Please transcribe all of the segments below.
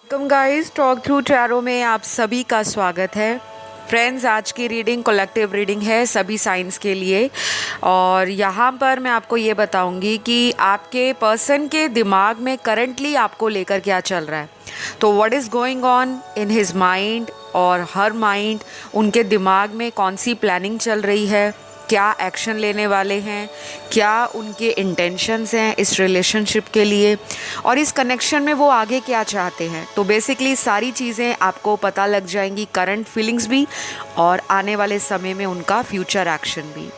Welcome guys, talk through tarot में आप सभी का स्वागत है। फ्रेंड्स, आज की रीडिंग कलेक्टिव रीडिंग है सभी साइंस के लिए। और यहाँ पर मैं आपको ये बताऊंगी कि आपके पर्सन के दिमाग में करंटली आपको लेकर क्या चल रहा है। तो what is going on in his mind और हर माइंड, उनके दिमाग में कौन सी प्लानिंग चल रही है, क्या एक्शन लेने वाले हैं, क्या उनके इंटेंशंस हैं इस रिलेशनशिप के लिए, और इस कनेक्शन में वो आगे क्या चाहते हैं। तो बेसिकली सारी चीज़ें आपको पता लग जाएंगी, करंट फीलिंग्स भी और आने वाले समय में उनका फ्यूचर एक्शन भी।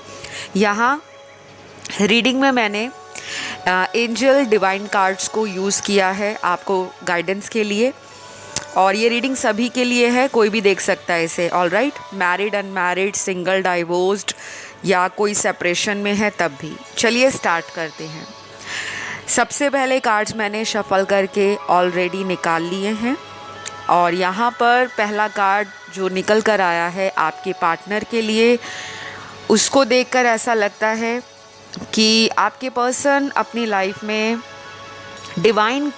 यहाँ रीडिंग में मैंने एंजल डिवाइन कार्ड्स को यूज़ किया है आपको गाइडेंस के लिए, और ये रीडिंग सभी के लिए है, कोई भी देख सकता है इसे। All right, married, unmarried, single, divorced या कोई सेपरेशन में है तब भी। चलिए स्टार्ट करते हैं। सबसे पहले कार्ड्स मैंने शफल करके ऑलरेडी निकाल लिए हैं, और यहाँ पर पहला कार्ड जो निकल कर आया है आपके पार्टनर के लिए, उसको देखकर ऐसा लगता है कि आपके पर्सन अपनी लाइफ में डिवाइन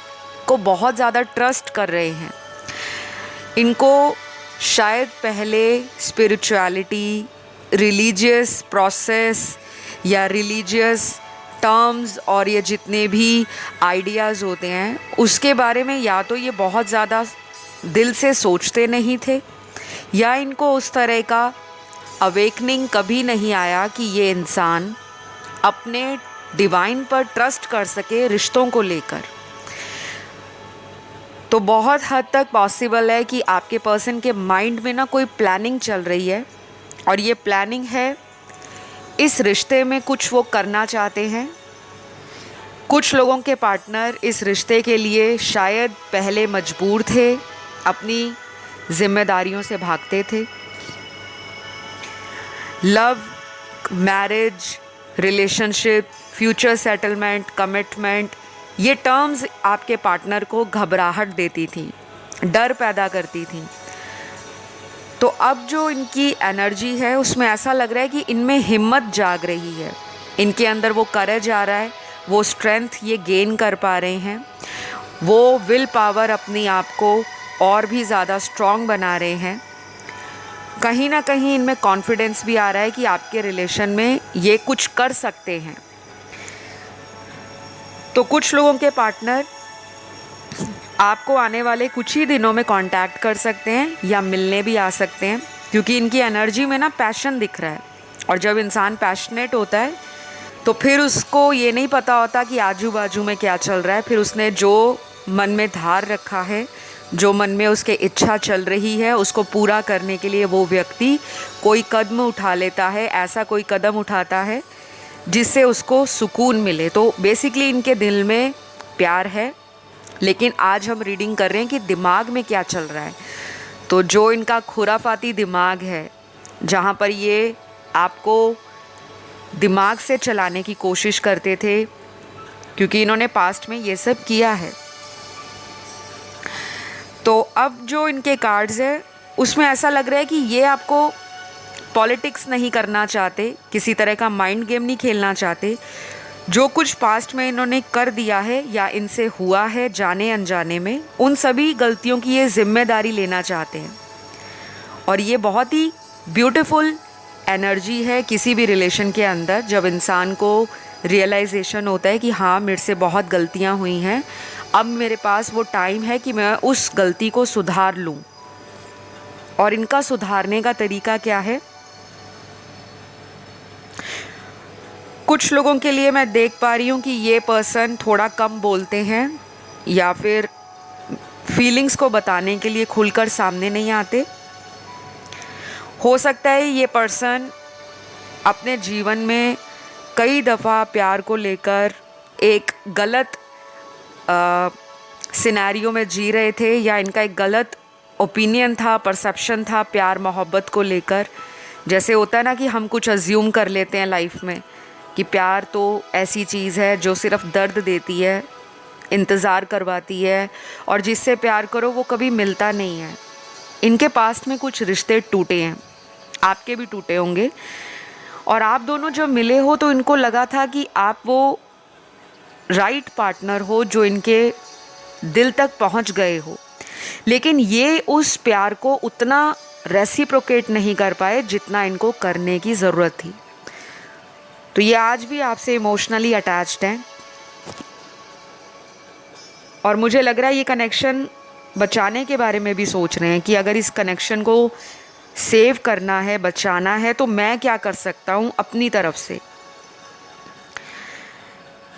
को बहुत ज़्यादा ट्रस्ट कर रहे हैं। इनको शायद पहले स्पिरिचुअलिटी, रिलीजियस प्रोसेस या रिलीजियस टर्म्स और ये जितने भी आइडियाज़ होते हैं उसके बारे में या तो ये बहुत ज़्यादा दिल से सोचते नहीं थे, या इनको उस तरह का अवेकनिंग कभी नहीं आया कि ये इंसान अपने डिवाइन पर ट्रस्ट कर सके रिश्तों को लेकर। तो बहुत हद तक पॉसिबल है कि आपके पर्सन के माइंड में ना कोई प्लानिंग चल रही है, और ये प्लानिंग है इस रिश्ते में कुछ वो करना चाहते हैं। कुछ लोगों के पार्टनर इस रिश्ते के लिए शायद पहले मजबूर थे, अपनी जिम्मेदारियों से भागते थे। Love, marriage, relationship, future settlement, commitment, ये टर्म्स आपके पार्टनर को घबराहट देती थी, डर पैदा करती थी। तो अब जो इनकी एनर्जी है उसमें ऐसा लग रहा है कि इनमें हिम्मत जाग रही है, इनके अंदर वो करेज आ रहा है, वो स्ट्रेंथ ये गेन कर पा रहे हैं, वो विल पावर अपनी आप को और भी ज़्यादा स्ट्रॉन्ग बना रहे हैं। कहीं ना कहीं इनमें कॉन्फिडेंस भी आ रहा है कि आपके रिलेशन में ये कुछ कर सकते हैं। तो कुछ लोगों के पार्टनर आपको आने वाले कुछ ही दिनों में कांटेक्ट कर सकते हैं या मिलने भी आ सकते हैं, क्योंकि इनकी एनर्जी में ना पैशन दिख रहा है। और जब इंसान पैशनेट होता है तो फिर उसको ये नहीं पता होता कि आजू बाजू में क्या चल रहा है। फिर उसने जो मन में धार रखा है, जो मन में उसके इच्छा चल रही है, उसको पूरा करने के लिए वो व्यक्ति कोई कदम उठा लेता है, ऐसा कोई कदम उठाता है जिससे उसको सुकून मिले। तो बेसिकली इनके दिल में प्यार है, लेकिन आज हम रीडिंग कर रहे हैं कि दिमाग में क्या चल रहा है। तो जो इनका खुराफाती दिमाग है, जहाँ पर ये आपको दिमाग से चलाने की कोशिश करते थे, क्योंकि इन्होंने पास्ट में ये सब किया है। तो अब जो इनके कार्ड्स है उसमें ऐसा लग रहा है कि ये आपको पॉलिटिक्स नहीं करना चाहते, किसी तरह का माइंड गेम नहीं खेलना चाहते। जो कुछ पास्ट में इन्होंने कर दिया है या इनसे हुआ है जाने अनजाने में, उन सभी गलतियों की ये जिम्मेदारी लेना चाहते हैं। और ये बहुत ही ब्यूटीफुल एनर्जी है किसी भी रिलेशन के अंदर, जब इंसान को रियलाइजेशन होता है कि हाँ, मेरे से बहुत गलतियाँ हुई हैं, अब मेरे पास वो टाइम है कि मैं उस गलती को सुधार लूँ। और इनका सुधारने का तरीका क्या है? कुछ लोगों के लिए मैं देख पा रही हूँ कि ये पर्सन थोड़ा कम बोलते हैं, या फिर फीलिंग्स को बताने के लिए खुलकर सामने नहीं आते। हो सकता है ये पर्सन अपने जीवन में कई दफ़ा प्यार को लेकर एक गलत सिनेरियो में जी रहे थे, या इनका एक गलत ओपिनियन था, परसेप्शन था प्यार मोहब्बत को लेकर। जैसे होता है ना कि हम कुछ अज्यूम कर लेते हैं लाइफ में कि प्यार तो ऐसी चीज़ है जो सिर्फ दर्द देती है, इंतज़ार करवाती है, और जिससे प्यार करो वो कभी मिलता नहीं है। इनके पास्ट में कुछ रिश्ते टूटे हैं, आपके भी टूटे होंगे, और आप दोनों जब मिले हो तो इनको लगा था कि आप वो राइट पार्टनर हो जो इनके दिल तक पहुंच गए हो। लेकिन ये उस प्यार को उतना रेसिप्रोकेट नहीं कर पाए जितना इनको करने की ज़रूरत थी। तो ये आज भी आपसे इमोशनली अटैच्ड हैं और मुझे लग रहा है ये कनेक्शन बचाने के बारे में भी सोच रहे हैं कि अगर इस कनेक्शन को सेव करना है, बचाना है, तो मैं क्या कर सकता हूँ अपनी तरफ से।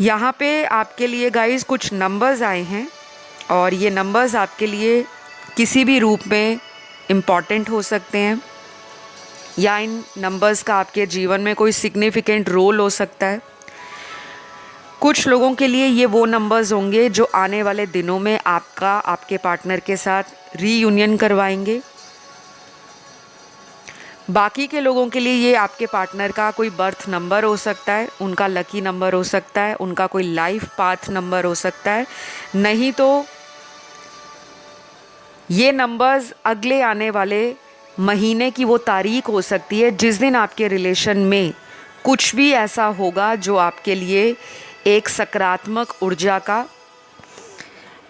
यहाँ पे आपके लिए गाइस कुछ नंबर्स आए हैं और ये नंबर्स आपके लिए किसी भी रूप में इम्पॉर्टेंट हो सकते हैं या इन नंबर्स का आपके जीवन में कोई सिग्निफिकेंट रोल हो सकता है। कुछ लोगों के लिए ये वो नंबर्स होंगे जो आने वाले दिनों में आपके पार्टनर के साथ रीयूनियन करवाएंगे। बाकी के लोगों के लिए ये आपके पार्टनर का कोई बर्थ नंबर हो सकता है, उनका लकी नंबर हो सकता है, उनका कोई लाइफ पाथ नंबर हो सकता है। नहीं तो ये नंबर्स अगले आने वाले महीने की वो तारीख हो सकती है जिस दिन आपके रिलेशन में कुछ भी ऐसा होगा जो आपके लिए एक सकारात्मक ऊर्जा का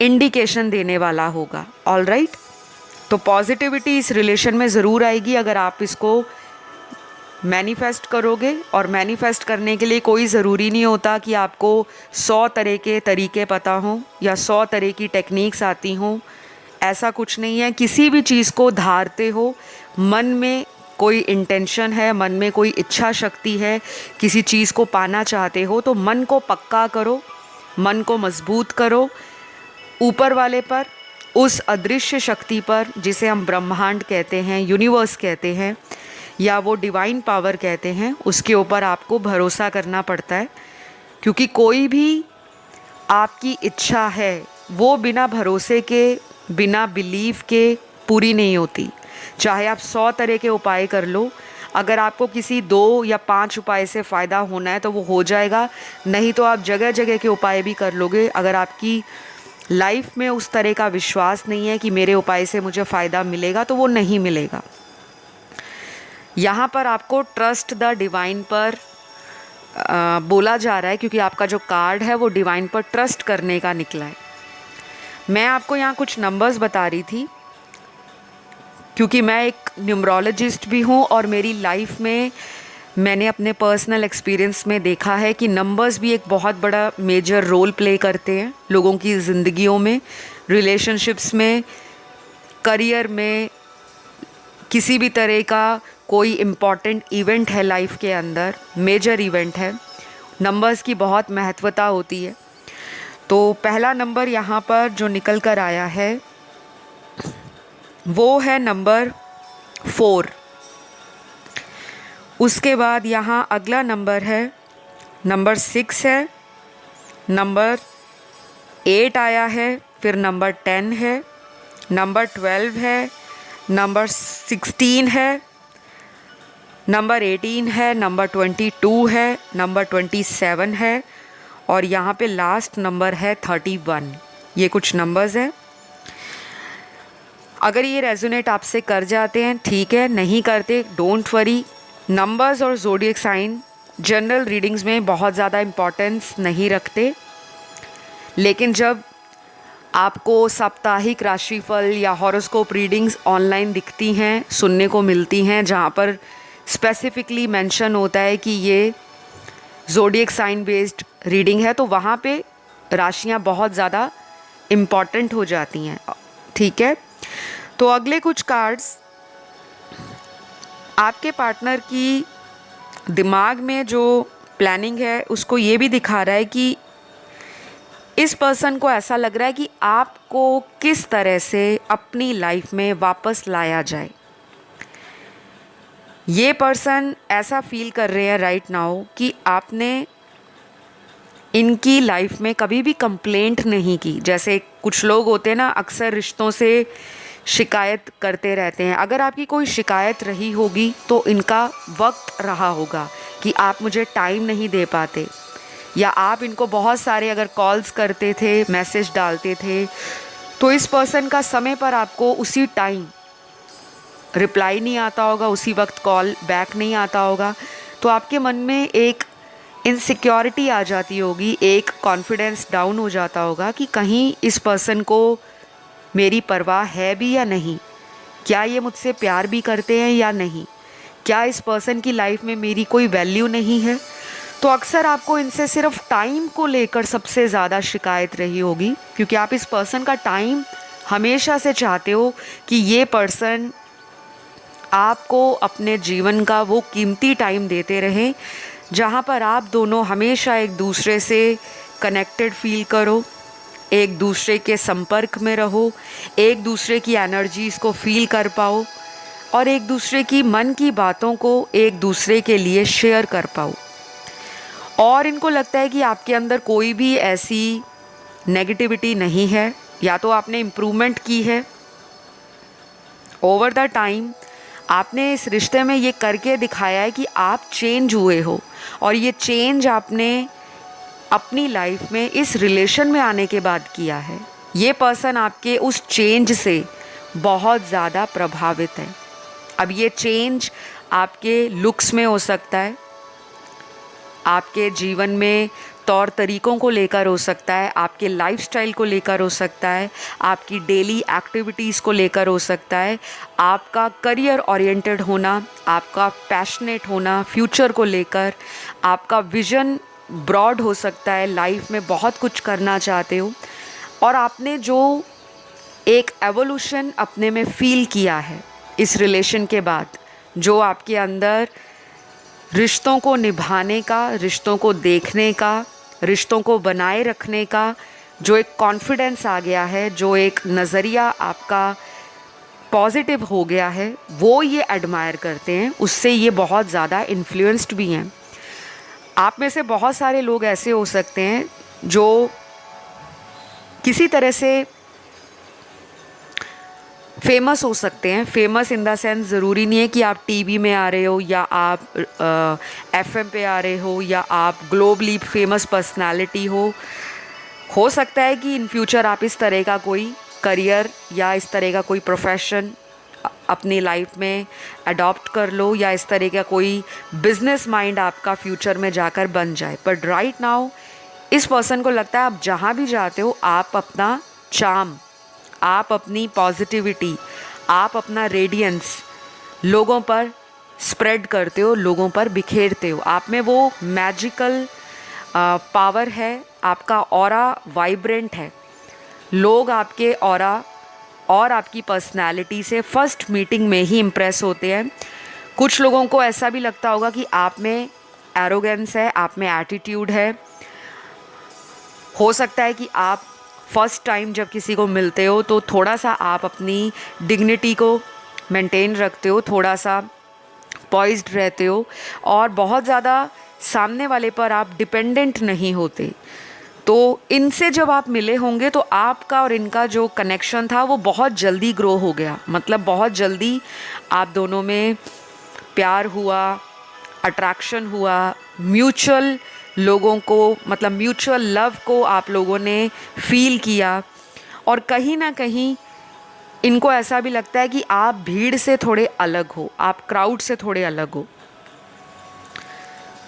इंडिकेशन देने वाला होगा। ऑल राइट, तो पॉजिटिविटी इस रिलेशन में ज़रूर आएगी अगर आप इसको मैनिफेस्ट करोगे। और मैनिफेस्ट करने के लिए कोई ज़रूरी नहीं होता कि आपको 100 तरह के तरीके पता हों या 100 तरह की टेक्निक्स आती हों। ऐसा कुछ नहीं है। किसी भी चीज़ को धारते हो, मन में कोई इंटेंशन है, मन में कोई इच्छा शक्ति है, किसी चीज़ को पाना चाहते हो, तो मन को पक्का करो, मन को मजबूत करो ऊपर वाले पर, उस अदृश्य शक्ति पर जिसे हम ब्रह्मांड कहते हैं, यूनिवर्स कहते हैं या वो डिवाइन पावर कहते हैं, उसके ऊपर आपको भरोसा करना पड़ता है। क्योंकि कोई भी आपकी इच्छा है वो बिना भरोसे के, बिना बिलीव के पूरी नहीं होती। चाहे आप 100 तरह के उपाय कर लो, अगर आपको किसी 2 या 5 उपाय से फ़ायदा होना है तो वो हो जाएगा, नहीं तो आप जगह जगह के उपाय भी कर लोगे। अगर आपकी लाइफ में उस तरह का विश्वास नहीं है कि मेरे उपाय से मुझे फ़ायदा मिलेगा, तो वो नहीं मिलेगा। यहाँ पर आपको ट्रस्ट द डिवाइन पर बोला जा रहा है क्योंकि आपका जो कार्ड है वो डिवाइन पर ट्रस्ट करने का निकला है। मैं आपको यहाँ कुछ नंबर्स बता रही थी क्योंकि मैं एक न्यूमरोलॉजिस्ट भी हूँ और मेरी लाइफ में मैंने अपने पर्सनल एक्सपीरियंस में देखा है कि नंबर्स भी एक बहुत बड़ा मेजर रोल प्ले करते हैं लोगों की ज़िंदगियों में, रिलेशनशिप्स में, करियर में, किसी भी तरह का कोई इम्पॉर्टेंट इवेंट है लाइफ के अंदर, मेजर इवेंट है, नंबर्स की बहुत महत्वता होती है। तो पहला नंबर यहाँ पर जो निकल कर आया है वो है नंबर 4। उसके बाद यहाँ अगला नंबर है नंबर 6 है, नंबर 8 आया है, फिर नंबर 10 है, नंबर 12 है, नंबर 16 है, नंबर 18 है, नंबर 22 है, नंबर 27 है और यहाँ पे लास्ट नंबर है 31। ये कुछ नंबर्स हैं। अगर ये रेजोनेट आपसे कर जाते हैं ठीक है, नहीं करते डोंट वरी। नंबर्स और ज़ोडिएक साइन जनरल रीडिंग्स में बहुत ज़्यादा इम्पॉर्टेंस नहीं रखते, लेकिन जब आपको साप्ताहिक राशिफल या हॉरोस्कोप रीडिंग्स ऑनलाइन दिखती हैं, सुनने को मिलती हैं, जहाँ पर स्पेसिफिकली मेंशन होता है कि ये ज़ोडिएक साइन बेस्ड रीडिंग है, तो वहाँ पे राशियाँ बहुत ज़्यादा इम्पॉर्टेंट हो जाती हैं। ठीक है, तो अगले कुछ कार्ड्स आपके पार्टनर की दिमाग में जो प्लानिंग है उसको ये भी दिखा रहा है कि इस पर्सन को ऐसा लग रहा है कि आपको किस तरह से अपनी लाइफ में वापस लाया जाए। ये पर्सन ऐसा फील कर रहे हैं राइट नाउ कि आपने इनकी लाइफ में कभी भी कंप्लेंट नहीं की। जैसे कुछ लोग होते हैं ना, अक्सर रिश्तों से शिकायत करते रहते हैं। अगर आपकी कोई शिकायत रही होगी तो इनका वक्त रहा होगा कि आप मुझे टाइम नहीं दे पाते, या आप इनको बहुत सारे अगर कॉल्स करते थे, मैसेज डालते थे, तो इस पर्सन का समय पर आपको उसी टाइम रिप्लाई नहीं आता होगा, उसी वक्त कॉल बैक नहीं आता होगा। तो आपके मन में एक इनसिक्योरिटी आ जाती होगी, एक कॉन्फिडेंस डाउन हो जाता होगा कि कहीं इस पर्सन को मेरी परवाह है भी या नहीं, क्या ये मुझसे प्यार भी करते हैं या नहीं, क्या इस पर्सन की लाइफ में मेरी कोई वैल्यू नहीं है। तो अक्सर आपको इनसे सिर्फ टाइम को लेकर सबसे ज़्यादा शिकायत रही होगी, क्योंकि आप इस पर्सन का टाइम हमेशा से चाहते हो कि ये पर्सन आपको अपने जीवन का वो कीमती टाइम देते रहें जहाँ पर आप दोनों हमेशा एक दूसरे से कनेक्टेड फील करो, एक दूसरे के संपर्क में रहो, एक दूसरे की एनर्जीज़ को फील कर पाओ और एक दूसरे की मन की बातों को एक दूसरे के लिए शेयर कर पाओ। और इनको लगता है कि आपके अंदर कोई भी ऐसी नेगेटिविटी नहीं है, या तो आपने इम्प्रूवमेंट की है ओवर द टाइम, आपने इस रिश्ते में ये करके दिखाया है कि आप चेंज हुए हो, और ये चेंज आपने अपनी लाइफ में इस रिलेशन में आने के बाद किया है। ये पर्सन आपके उस चेंज से बहुत ज़्यादा प्रभावित है। अब ये चेंज आपके लुक्स में हो सकता है, आपके जीवन में तौर तरीक़ों को लेकर हो सकता है, आपके लाइफस्टाइल को लेकर हो सकता है, आपकी डेली एक्टिविटीज़ को लेकर हो सकता है, आपका करियर ओरिएंटेड होना, आपका पैशनेट होना फ्यूचर को लेकर, आपका विज़न ब्रॉड हो सकता है, लाइफ में बहुत कुछ करना चाहते हो और आपने जो एक एवोल्यूशन अपने में फ़ील किया है इस रिलेशन के बाद, जो आपके अंदर रिश्तों को निभाने का, रिश्तों को देखने का, रिश्तों को बनाए रखने का जो एक कॉन्फिडेंस आ गया है, जो एक नज़रिया आपका पॉजिटिव हो गया है, वो ये एडमायर करते हैं, उससे ये बहुत ज़्यादा इन्फ्लुएंस्ड भी हैं। आप में से बहुत सारे लोग ऐसे हो सकते हैं जो किसी तरह से फेमस हो सकते हैं। फेमस इन द सेंस ज़रूरी नहीं है कि आप टीवी में आ रहे हो या आप एफएम पे आ रहे हो या आप ग्लोबली फेमस पर्सनालिटी हो सकता है कि इन फ्यूचर आप इस तरह का कोई करियर या इस तरह का कोई प्रोफेशन अपनी लाइफ में अडॉप्ट कर लो, या इस तरह का कोई बिजनेस माइंड आपका फ्यूचर में जाकर बन जाए। बट राइट नाउ इस पर्सन को लगता है आप जहाँ भी जाते हो आप अपना चार्म, आप अपनी पॉजिटिविटी, आप अपना रेडियंस लोगों पर स्प्रेड करते हो, लोगों पर बिखेरते हो। आप में वो मैजिकल पावर है, आपका ऑरा वाइब्रेंट है। लोग आपके ऑरा और आपकी पर्सनैलिटी से फर्स्ट मीटिंग में ही इम्प्रेस होते हैं। कुछ लोगों को ऐसा भी लगता होगा कि आप में एरोगेंस है, आप में एटीट्यूड है। हो सकता है कि आप फर्स्ट टाइम जब किसी को मिलते हो तो थोड़ा सा आप अपनी डिग्निटी को मेंटेन रखते हो, थोड़ा सा पॉइज्ड रहते हो और बहुत ज़्यादा सामने वाले पर आप डिपेंडेंट नहीं होते। तो इनसे जब आप मिले होंगे तो आपका और इनका जो कनेक्शन था वो बहुत जल्दी ग्रो हो गया, मतलब बहुत जल्दी आप दोनों में प्यार हुआ, अट्रैक्शन हुआ, म्यूचुअल लोगों को, मतलब म्यूचुअल लव को आप लोगों ने फील किया। और कहीं ना कहीं इनको ऐसा भी लगता है कि आप भीड़ से थोड़े अलग हो, आप क्राउड से थोड़े अलग हो।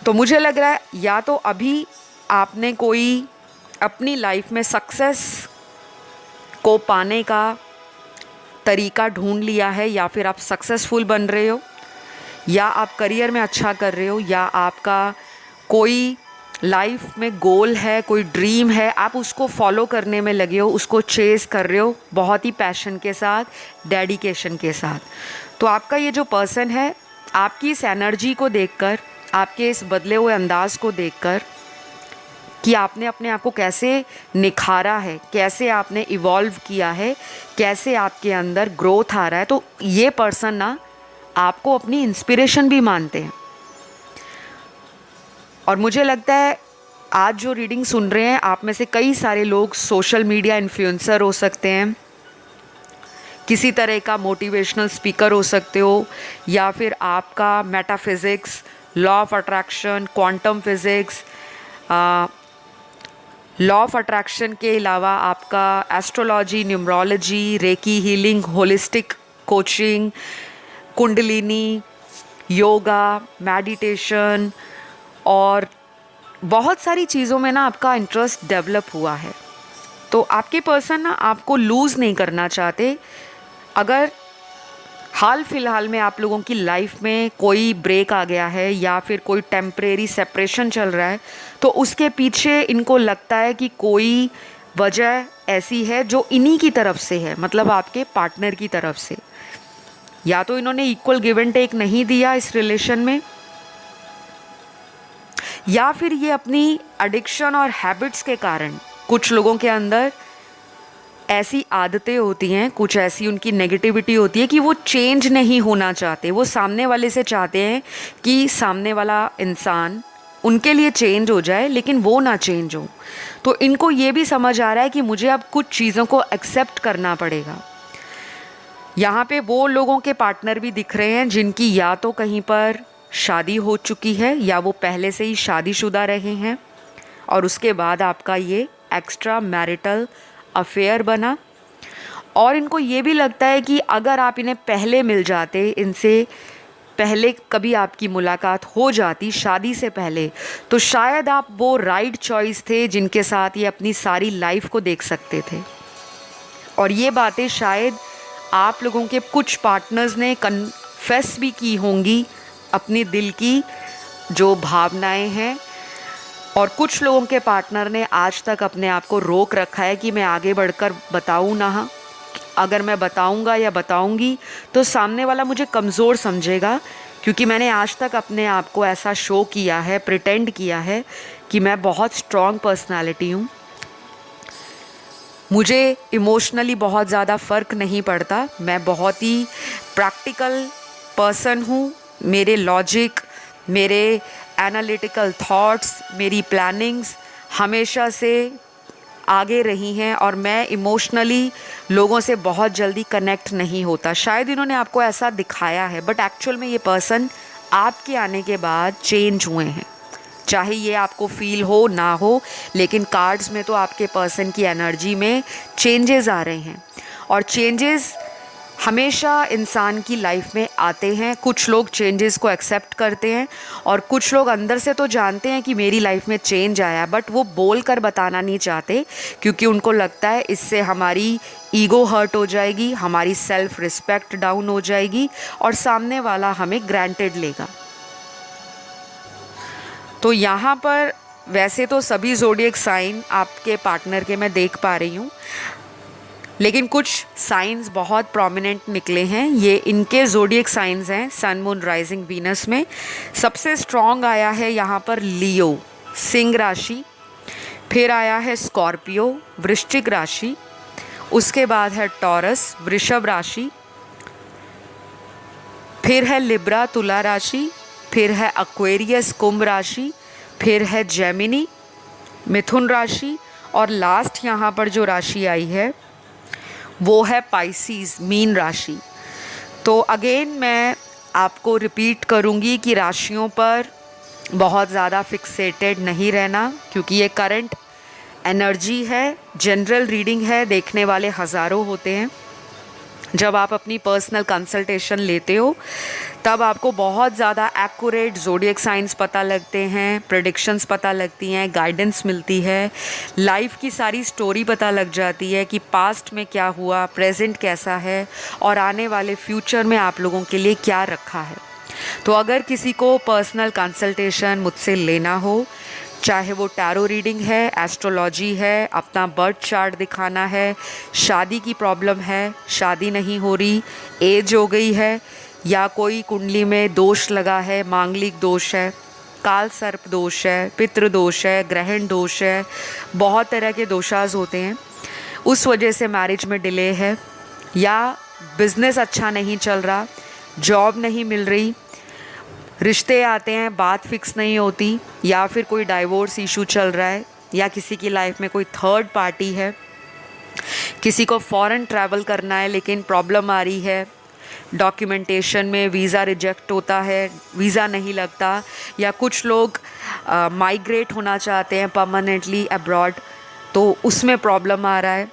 तो मुझे लग रहा है या तो अभी आपने कोई अपनी लाइफ में सक्सेस को पाने का तरीका ढूंढ लिया है, या फिर आप सक्सेसफुल बन रहे हो, या आप करियर में अच्छा कर रहे हो, या आपका कोई लाइफ में गोल है, कोई ड्रीम है, आप उसको फॉलो करने में लगे हो, उसको चेज़ कर रहे हो बहुत ही पैशन के साथ, डेडिकेशन के साथ। तो आपका ये जो पर्सन है, आपकी इस एनर्जी को देखकर, आपके इस बदले हुए अंदाज को देखकर कि आपने अपने आप को कैसे निखारा है, कैसे आपने इवॉल्व किया है, कैसे आपके अंदर ग्रोथ आ रहा है, तो ये पर्सन ना आपको अपनी इंस्पिरेशन भी मानते हैं। और मुझे लगता है आज जो रीडिंग सुन रहे हैं आप में से कई सारे लोग सोशल मीडिया इन्फ्लुएंसर हो सकते हैं, किसी तरह का मोटिवेशनल स्पीकर हो सकते हो, या फिर आपका metaphysics, law of attraction, quantum physics, law of attraction के अलावा आपका astrology, numerology, recce healing, holistic coaching, kundalini, yoga, meditation और बहुत सारी चीज़ों में ना आपका इंटरेस्ट डेवलप हुआ है। तो आपके पर्सन ना आपको लूज़ नहीं करना चाहते। अगर हाल फिलहाल में आप लोगों की लाइफ में कोई ब्रेक आ गया है या फिर कोई टेम्परेरी सेपरेशन चल रहा है, तो उसके पीछे इनको लगता है कि कोई वजह ऐसी है जो इन्हीं की तरफ से है, मतलब आपके पार्टनर की तरफ से। या तो इन्होंने इक्वल गिव एंड टेक नहीं दिया इस रिलेशन में, या फिर ये अपनी एडिक्शन और हैबिट्स के कारण, कुछ लोगों के अंदर ऐसी आदतें होती हैं, कुछ ऐसी उनकी नेगेटिविटी होती है कि वो चेंज नहीं होना चाहते। वो सामने वाले से चाहते हैं कि सामने वाला इंसान उनके लिए चेंज हो जाए, लेकिन वो ना चेंज हो। तो इनको ये भी समझ आ रहा है कि मुझे अब कुछ चीज़ों को एक्सेप्ट करना पड़ेगा। यहाँ पे वो लोगों के पार्टनर भी दिख रहे हैं जिनकी या तो कहीं पर शादी हो चुकी है या वो पहले से ही शादीशुदा रहे हैं और उसके बाद आपका ये एक्स्ट्रा मैरिटल अफेयर बना। और इनको ये भी लगता है कि अगर आप इन्हें पहले मिल जाते, इनसे पहले कभी आपकी मुलाकात हो जाती शादी से पहले, तो शायद आप वो राइट चॉइस थे जिनके साथ ये अपनी सारी लाइफ को देख सकते थे। और ये बातें शायद आप लोगों के कुछ पार्टनर्स ने कन्फेस भी की होंगी, अपनी दिल की जो भावनाएं हैं। और कुछ लोगों के पार्टनर ने आज तक अपने आप को रोक रखा है कि मैं आगे बढ़कर बताऊं ना, अगर मैं बताऊंगा या बताऊंगी तो सामने वाला मुझे कमज़ोर समझेगा, क्योंकि मैंने आज तक अपने आप को ऐसा शो किया है, प्रिटेंड किया है कि मैं बहुत स्ट्रॉन्ग पर्सनालिटी हूँ, मुझे इमोशनली बहुत ज़्यादा फ़र्क नहीं पड़ता, मैं बहुत ही प्रैक्टिकल पर्सन हूँ। मेरे लॉजिक, मेरे एनालिटिकल थॉट्स, मेरी प्लानिंग्स हमेशा से आगे रही हैं और मैं इमोशनली लोगों से बहुत जल्दी कनेक्ट नहीं होता। शायद इन्होंने आपको ऐसा दिखाया है, बट एक्चुअल में ये पर्सन आपके आने के बाद चेंज हुए हैं। चाहे ये आपको फील हो ना हो, लेकिन कार्ड्स में तो आपके पर्सन की एनर्जी में चेंजेस आ रहे हैं। और चेंजेस हमेशा इंसान की लाइफ में आते हैं। कुछ लोग चेंजेस को एक्सेप्ट करते हैं और कुछ लोग अंदर से तो जानते हैं कि मेरी लाइफ में चेंज आया, बट वो बोल कर बताना नहीं चाहते, क्योंकि उनको लगता है इससे हमारी ईगो हर्ट हो जाएगी, हमारी सेल्फ रिस्पेक्ट डाउन हो जाएगी और सामने वाला हमें ग्रांटेड लेगा। तो यहाँ पर वैसे तो सभी ज़ोडिएक साइन आपके पार्टनर के मैं देख पा रही हूँ, लेकिन कुछ साइंस बहुत प्रोमिनेंट निकले हैं। ये इनके ज़ोडिएक साइंस हैं सन मून राइजिंग वीनस में। सबसे स्ट्रॉन्ग आया है यहाँ पर लियो, सिंह राशि, फिर आया है स्कॉर्पियो, वृश्चिक राशि, उसके बाद है टॉरस, वृषभ राशि, फिर है लिब्रा, तुला राशि, फिर है एक्वेरियस, कुंभ राशि, फिर है जेमिनी, मिथुन राशि, और लास्ट यहाँ पर जो राशि आई है वो है पाइसीज, मीन राशि। तो अगेन मैं आपको रिपीट करूँगी कि राशियों पर बहुत ज़्यादा फिक्सेटेड नहीं रहना, क्योंकि ये करंट एनर्जी है, जनरल रीडिंग है, देखने वाले हज़ारों होते हैं। जब आप अपनी पर्सनल कंसल्टेशन लेते हो तब आपको बहुत ज़्यादा एक्यूरेट ज़ोडिएक साइंस पता लगते हैं, प्रेडिक्शंस पता लगती हैं, गाइडेंस मिलती है, लाइफ की सारी स्टोरी पता लग जाती है कि पास्ट में क्या हुआ, प्रेजेंट कैसा है और आने वाले फ्यूचर में आप लोगों के लिए क्या रखा है। तो अगर किसी को पर्सनल कंसल्टेशन मुझसे लेना हो, चाहे वो टैरो रीडिंग है, एस्ट्रोलॉजी है, अपना बर्थ चार्ट दिखाना है, शादी की प्रॉब्लम है, शादी नहीं हो रही, एज हो गई है, या कोई कुंडली में दोष लगा है, मांगलिक दोष है, काल सर्प दोष है, पितृ दोष है, ग्रहण दोष है, बहुत तरह के दोषाज होते हैं, उस वजह से मैरिज में डिले है, या बिज़नेस अच्छा नहीं चल रहा, जॉब नहीं मिल रही, रिश्ते आते हैं बात फिक्स नहीं होती, या फिर कोई डाइवोर्स इशू चल रहा है, या किसी की लाइफ में कोई थर्ड पार्टी है, किसी को फॉरेन ट्रैवल करना है लेकिन प्रॉब्लम आ रही है, डॉक्यूमेंटेशन में वीज़ा रिजेक्ट होता है, वीज़ा नहीं लगता, या कुछ लोग माइग्रेट होना चाहते हैं परमानेंटली अब्रॉड, तो उसमें प्रॉब्लम आ रहा है।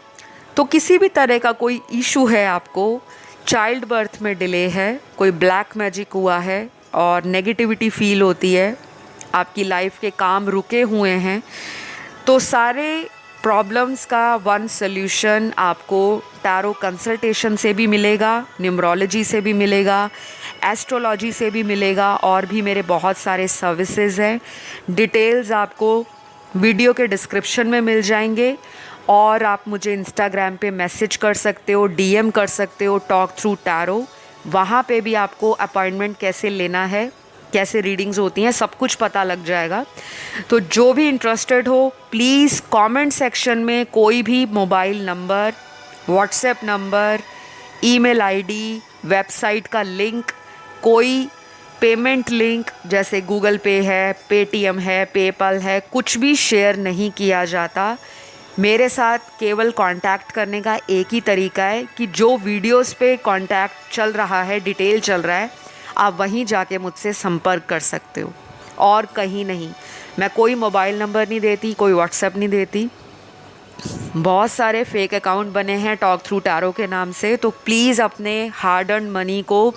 तो किसी भी तरह का कोई इशू है, आपको चाइल्ड बर्थ में डिले है, कोई ब्लैक मैजिक हुआ है और नेगेटिविटी फील होती है, आपकी लाइफ के काम रुके हुए हैं, तो सारे प्रॉब्लम्स का वन सॉल्यूशन आपको टैरो कंसल्टेशन से भी मिलेगा, न्यूमरोलॉजी से भी मिलेगा, एस्ट्रोलॉजी से भी मिलेगा, और भी मेरे बहुत सारे सर्विसेज हैं। डिटेल्स आपको वीडियो के डिस्क्रिप्शन में मिल जाएंगे, और आप मुझे इंस्टाग्राम पे मैसेज कर सकते हो, डीएम कर सकते हो, टॉक थ्रू टैरो। वहाँ पे भी आपको अपॉइंटमेंट कैसे लेना है, कैसे रीडिंग्स होती हैं, सब कुछ पता लग जाएगा। तो जो भी इंटरेस्टेड हो प्लीज़ कमेंट सेक्शन में कोई भी mobile number, WhatsApp number, email ID, website का लिंक, कोई पेमेंट लिंक जैसे गूगल पे है, पेटीएम है, पेपल है, कुछ भी शेयर नहीं किया जाता। मेरे साथ केवल कांटेक्ट करने का एक ही तरीका है कि जो वीडियोस पे कांटेक्ट चल रहा है, डिटेल चल रहा है, आप वहीं जाके मुझसे संपर्क कर सकते हो, और कहीं नहीं। मैं कोई मोबाइल नंबर नहीं देती, कोई व्हाट्सएप नहीं देती। बहुत सारे फेक अकाउंट बने हैं टॉक थ्रू टैरो के नाम से, तो प्लीज़ अपने हार्ड अर्न मनी को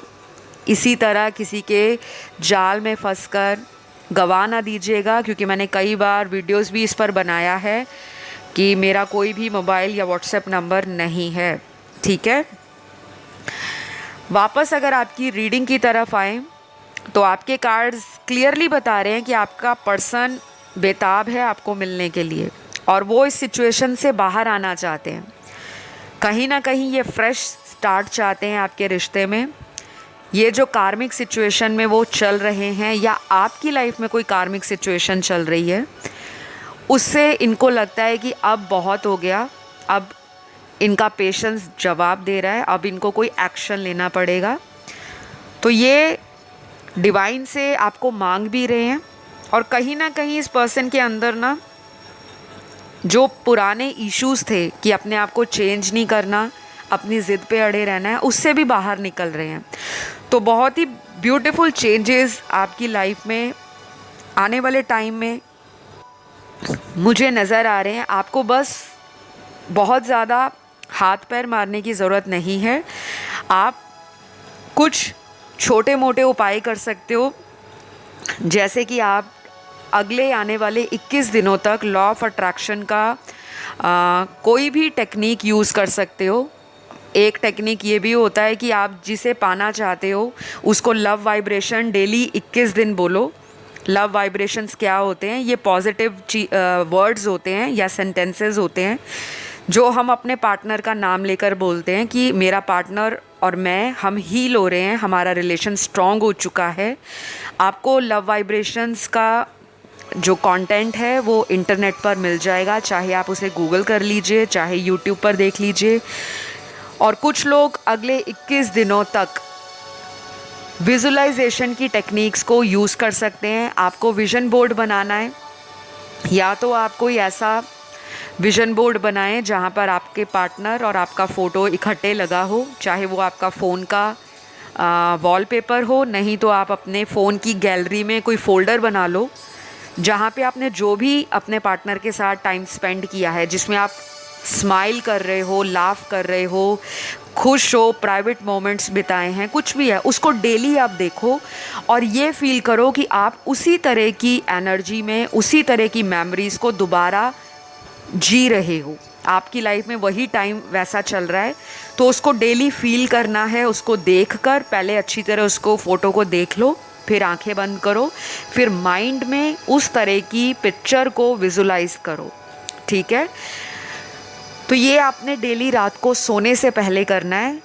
इसी तरह किसी के जाल में फंसकर गवा ना दीजिएगा, क्योंकि मैंने कई बार वीडियोस भी इस पर बनाया है कि मेरा कोई भी मोबाइल या व्हाट्सएप नंबर नहीं है। ठीक है, वापस अगर आपकी रीडिंग की तरफ आए तो आपके कार्ड्स क्लियरली बता रहे हैं कि आपका पर्सन बेताब है आपको मिलने के लिए, और वो इस सिचुएशन से बाहर आना चाहते हैं। कहीं ना कहीं ये फ्रेश स्टार्ट चाहते हैं आपके रिश्ते में। ये जो कार्मिक सिचुएशन में वो चल रहे हैं, या आपकी लाइफ में कोई कार्मिक सिचुएशन चल रही है, उससे इनको लगता है कि अब बहुत हो गया, अब इनका पेशेंस जवाब दे रहा है, अब इनको कोई एक्शन लेना पड़ेगा। तो ये डिवाइन से आपको मांग भी रहे हैं, और कहीं ना कहीं इस पर्सन के अंदर ना जो पुराने इश्यूज़ थे कि अपने आप को चेंज नहीं करना, अपनी ज़िद पे अड़े रहना है, उससे भी बाहर निकल रहे हैं। तो बहुत ही ब्यूटीफुल चेंजेस आपकी लाइफ में आने वाले टाइम में मुझे नज़र आ रहे हैं। आपको बस बहुत ज़्यादा हाथ पैर मारने की ज़रूरत नहीं है। आप कुछ छोटे मोटे उपाय कर सकते हो, जैसे कि आप अगले आने वाले 21 दिनों तक लॉ ऑफ अट्रैक्शन का कोई भी टेक्निक यूज़ कर सकते हो। एक टेक्निक ये भी होता है कि आप जिसे पाना चाहते हो उसको लव वाइब्रेशन डेली 21 दिन बोलो। लव वाइब्रेशंस क्या होते हैं? ये पॉजिटिव वर्ड्स होते हैं या सेंटेंसेस होते हैं जो हम अपने पार्टनर का नाम लेकर बोलते हैं कि मेरा पार्टनर और मैं, हम हील हो रहे हैं, हमारा रिलेशन स्ट्रॉन्ग हो चुका है। आपको लव वाइब्रेशंस का जो कंटेंट है वो इंटरनेट पर मिल जाएगा, चाहे आप उसे गूगल कर लीजिए, चाहे यूट्यूब पर देख लीजिए। और कुछ लोग अगले 21 दिनों तक विजुलाइजेशन की टेक्निक्स को यूज़ कर सकते हैं। आपको विजन बोर्ड बनाना है, या तो आप कोई ऐसा विजन बोर्ड बनाएं जहां पर आपके पार्टनर और आपका फ़ोटो इकट्ठे लगा हो, चाहे वो आपका फ़ोन का वॉलपेपर हो, नहीं तो आप अपने फ़ोन की गैलरी में कोई फ़ोल्डर बना लो जहाँ पे आपने जो भी अपने पार्टनर के साथ टाइम स्पेंड किया है, जिसमें आप स्माइल कर रहे हो, लाफ कर रहे हो, खुश हो, प्राइवेट मोमेंट्स बिताए हैं, कुछ भी है, उसको डेली आप देखो और ये फील करो कि आप उसी तरह की एनर्जी में, उसी तरह की मेमोरीज़ को दोबारा जी रहे हो। आपकी लाइफ में वही टाइम वैसा चल रहा है, तो उसको डेली फील करना है। उसको देखकर पहले अच्छी तरह उसको फ़ोटो को देख लो, फिर आंखें बंद करो, फिर माइंड में उस तरह की पिक्चर को विजुलाइज करो। ठीक है, तो ये आपने डेली रात को सोने से पहले करना है।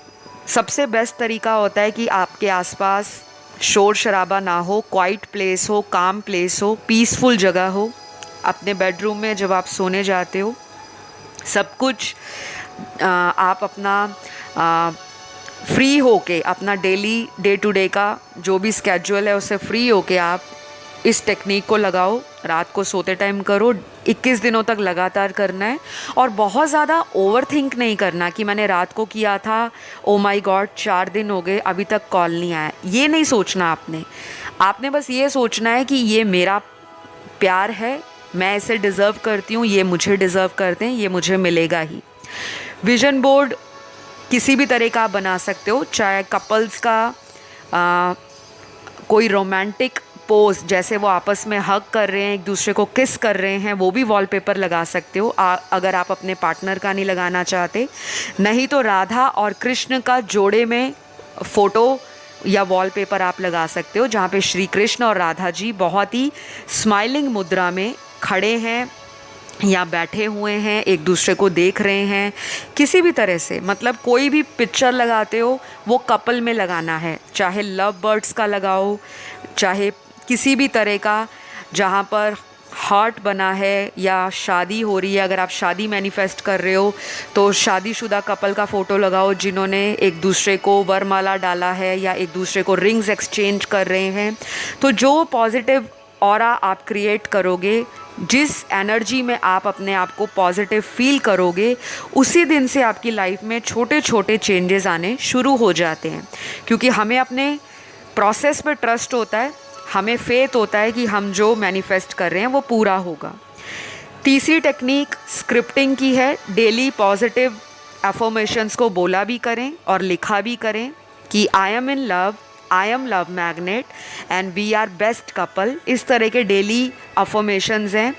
सबसे बेस्ट तरीका होता है कि आपके आसपास शोर शराबा ना हो, क्वाइट प्लेस हो, काम प्लेस हो, पीसफुल जगह हो। अपने बेडरूम में जब आप सोने जाते हो, सब कुछ आप अपना फ्री होके, अपना डेली डे टू डे का जो भी स्केड्यूल है उससे फ्री होके आप इस टेक्निक को लगाओ। रात को सोते टाइम करो, 21 दिनों तक लगातार करना है। और बहुत ज़्यादा ओवर थिंक नहीं करना कि मैंने रात को किया था, ओ माय गॉड 4 दिन हो गए अभी तक कॉल नहीं आया। ये नहीं सोचना आपने बस ये सोचना है कि ये मेरा प्यार है, मैं इसे डिज़र्व करती हूँ, ये मुझे डिज़र्व करते हैं, ये मुझे मिलेगा ही। विजन बोर्ड किसी भी तरह का आप बना सकते हो, चाहे कपल्स का कोई रोमांटिक पोज, जैसे वो आपस में हग कर रहे हैं, एक दूसरे को किस कर रहे हैं, वो भी वॉलपेपर लगा सकते हो अगर आप अपने पार्टनर का नहीं लगाना चाहते। नहीं तो राधा और कृष्ण का जोड़े में फ़ोटो या वॉलपेपर आप लगा सकते हो, जहाँ पे श्री कृष्ण और राधा जी बहुत ही स्माइलिंग मुद्रा में खड़े हैं या बैठे हुए हैं, एक दूसरे को देख रहे हैं। किसी भी तरह से, मतलब कोई भी पिक्चर लगाते हो वो कपल में लगाना है, चाहे लव बर्ड्स का लगाओ, चाहे किसी भी तरह का जहाँ पर हार्ट बना है या शादी हो रही है। अगर आप शादी मैनिफेस्ट कर रहे हो तो शादीशुदा कपल का फ़ोटो लगाओ जिन्होंने एक दूसरे को वरमाला डाला है या एक दूसरे को रिंग्स एक्सचेंज कर रहे हैं। तो जो पॉजिटिव ऑरा आप क्रिएट करोगे, जिस एनर्जी में आप अपने आप को पॉजिटिव फील करोगे, उसी दिन से आपकी लाइफ में छोटे छोटे चेंजेस आने शुरू हो जाते हैं। क्योंकि हमें अपने प्रोसेस पे ट्रस्ट होता है, हमें फेथ होता है कि हम जो मैनिफेस्ट कर रहे हैं वो पूरा होगा। तीसरी टेक्निक स्क्रिप्टिंग की है। डेली पॉजिटिव अफर्मेशंस को बोला भी करें और लिखा भी करें कि I am in love, I am love magnet and we are best couple. इस तरह के डेली अफर्मेशंस हैं।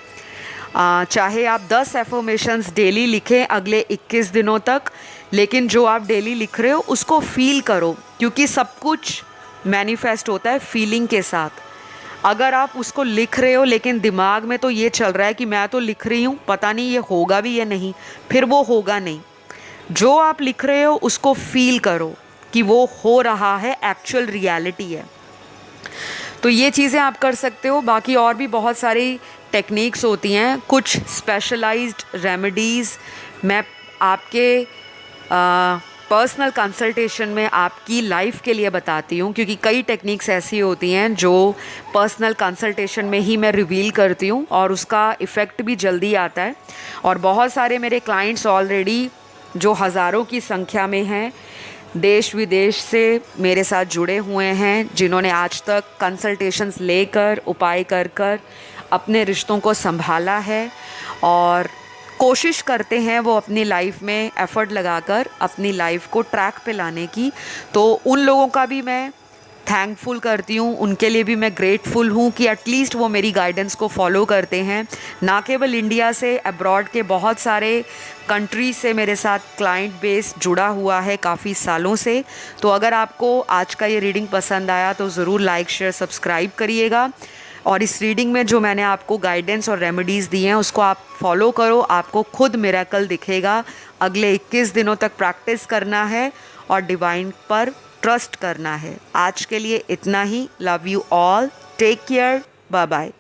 चाहे आप 10 एफर्मेशंस डेली लिखें अगले 21 दिनों तक, लेकिन जो आप डेली लिख रहे हो उसको फील करो, क्योंकि सब कुछ मैनिफेस्ट होता है फीलिंग के साथ। अगर आप उसको लिख रहे हो लेकिन दिमाग में तो ये चल रहा है कि मैं तो लिख रही हूँ, पता नहीं ये होगा भी या नहीं, फिर वो होगा नहीं। जो आप लिख रहे हो उसको फील करो कि वो हो रहा है, एक्चुअल रियलिटी है। तो ये चीज़ें आप कर सकते हो। बाकी और भी बहुत सारी टेक्निक्स होती हैं, कुछ स्पेशलाइज्ड रेमेडीज़ मैं आपके पर्सनल कंसल्टेशन में आपकी लाइफ के लिए बताती हूँ, क्योंकि कई टेक्निक्स ऐसी होती हैं जो पर्सनल कंसल्टेशन में ही मैं रिवील करती हूँ और उसका इफ़ेक्ट भी जल्दी आता है। और बहुत सारे मेरे क्लाइंट्स ऑलरेडी, जो हज़ारों की संख्या में हैं, देश विदेश से मेरे साथ जुड़े हुए हैं, जिन्होंने आज तक कंसल्टेशंस लेकर, उपाय कर कर अपने रिश्तों को संभाला है और कोशिश करते हैं वो अपनी लाइफ में एफ़र्ट लगाकर अपनी लाइफ को ट्रैक पे लाने की। तो उन लोगों का भी मैं थैंकफुल करती हूँ, उनके लिए भी मैं ग्रेटफुल हूँ कि एटलीस्ट वो मेरी गाइडेंस को फॉलो करते हैं। ना केवल इंडिया से, अब्रॉड के बहुत सारे कंट्री से मेरे साथ क्लाइंट बेस जुड़ा हुआ है काफ़ी सालों से। तो अगर आपको आज का ये रीडिंग पसंद आया तो ज़रूर लाइक, शेयर, सब्सक्राइब करिएगा। और इस रीडिंग में जो मैंने आपको गाइडेंस और रेमेडीज़ दी हैं उसको आप फॉलो करो, आपको खुद मिरेकल दिखेगा। अगले 21 दिनों तक प्रैक्टिस करना है और डिवाइन पर ट्रस्ट करना है। आज के लिए इतना ही। Love you all, take care, bye bye.